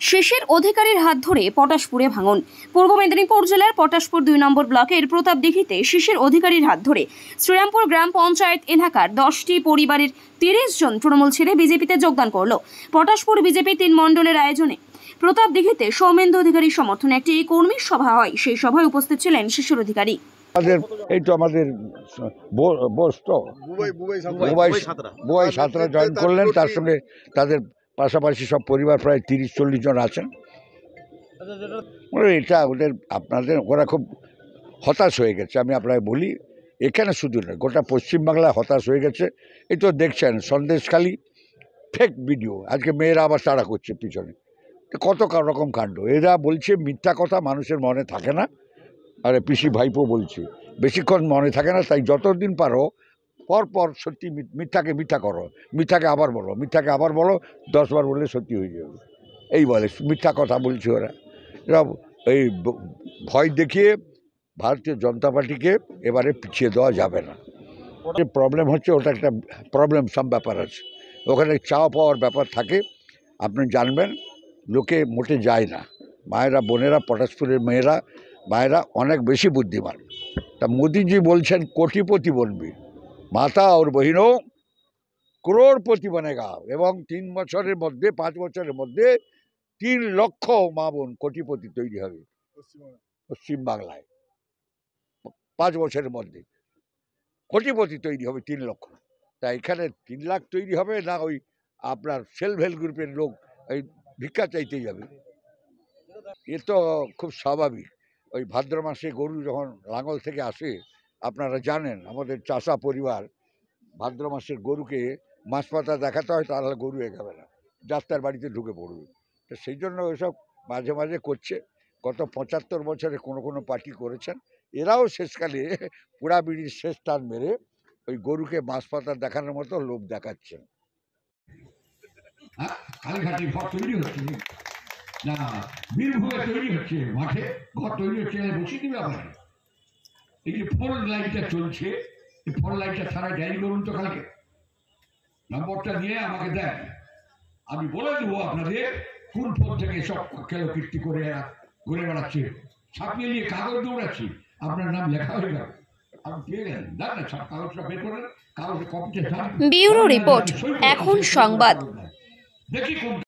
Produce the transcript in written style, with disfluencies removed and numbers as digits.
শিশির অধিকারীর হাত ধরে পটাশপুরে ভাঙন। পূর্ব মেদিনীপুর জেলার পটাশপুর 2 নম্বর ব্লকের প্রতাপদিঘিতে শিশির অধিকারীর হাত ধরে শ্রীরামপুর গ্রাম পঞ্চায়েত এলাকার 10টি পরিবারের 30 জন তৃণমূল ছেড়ে বিজেপিতে যোগদান করল। পটাশপুর বিজেপি 3 মণ্ডলের আয়োজনে প্রতাপদিঘিতে সৌমেন্দু অধিকারীর সমর্থনে একটি কর্মী সভা হয়। সেই সভায় উপস্থিত ছিলেন শিশির অধিকারী। আমাদের বুবাই সাঁতরা জয়েন করলেন, তার সঙ্গে তাদের পাশাপাশি সব পরিবার প্রায় 30-40 জন আছেন। এটা ওদের ওরা খুব হতাশ হয়ে গেছে। আমি আপনাকে বলি, এখানে শুধু নয়, গোটা পশ্চিমবাংলায় হতাশ হয়ে গেছে। এই তো দেখছেন সন্দেশখালি ফেক ভিডিও, আজকে মেয়েরা আবার তাড়া করছে পিছনে, কত রকম কাণ্ড। এরা বলছে মিথ্যা কথা মানুষের মনে থাকে না, আর পিসি ভাইপো বলছে বেশিক্ষণ মনে থাকে না, তাই যতদিন পারো পর সত্যি মিথ্যাকে মিথ্যা করো, মিথ্যাকে আবার বলো, মিথ্যাকে আবার বলো, 10 বার বললে সত্যি হয়ে যাবে। এই বলে মিথ্যা কথা বলছে ওরা। এরা এই ভয় দেখিয়ে ভারতীয় জনতা পার্টিকে এবারে পিছিয়ে দেওয়া যাবে না। যে প্রবলেম হচ্ছে ওটা একটা প্রবলেম, সব ব্যাপার আছে ওখানে, চাওয়া পাওয়ার ব্যাপার থাকে। আপনি জানবেন লোকে মোটে যায় না। মায়েরা বোনেরা, পটাশপুরের মায়েরা অনেক বেশি বুদ্ধিমান। তা মোদিজি বলছেন কোটিপতি বনবি, মাতা ওর বহিনও করোড়পতি বনেগা, এবং 5 বছরের মধ্যে 3 লক্ষ মা বোন কোটিপতি তৈরি হবে পশ্চিমবাংলায়। 5 বছরের মধ্যে কোটিপতি তৈরি হবে 3 লক্ষ। তা এখানে 3 লাখ তৈরি হবে না ওই আপনার সেলফ হেল্প গ্রুপের লোক ওই ভিক্ষা চাইতে যাবে? এ তো খুব স্বাভাবিক। ওই ভাদ্র মাসে গরু যখন লাঙ্গল থেকে আসে, আপনারা জানেন আমাদের চাষা পরিবার ভাদ্র মাসের গরুকে মাছ পাতা দেখাতে হয়, তাহলে গরু এগাবে না, যাত্রার বাড়িতে ঢুকে পড়বে। তো সেই জন্য ওইসব মাঝে মাঝে করছে। গত 75 বছরে কোনো পার্টি করেছেন, এরাও শেষকালে পোড়া বিড়ির শেষ টান মেরে ওই গরুকে মাছ পাতা দেখানোর মতো লোভ দেখাচ্ছেন। না, বীরভূমে তৈরি হচ্ছে, মাঠে ঘর তৈরি হচ্ছে, বসিয়ে দিবে আবার। এই যে ফোর লাইনটা চলছে, এই ফোর লাইনটা ছাড়া ডায়েরি করুন তো, কালকে নম্বরটা নিয়ে আমাকে দেন, আমি বলে দেবো আপনাদের কোন ফোন থেকে সব খেলো কীর্তি করে ঘুরে বেড়াচ্ছে, ছাপিয়ে নিয়ে কাগজ দৌড়াচ্ছি, আপনার নাম লেখা হয়ে গেল, আপনি পেয়ে গেলেন। দেন না, সব কাগজটা বের করেন, কাগজে কপিটা। ব্যুরো রিপোর্ট, এখন সংবাদ। দেখি কোন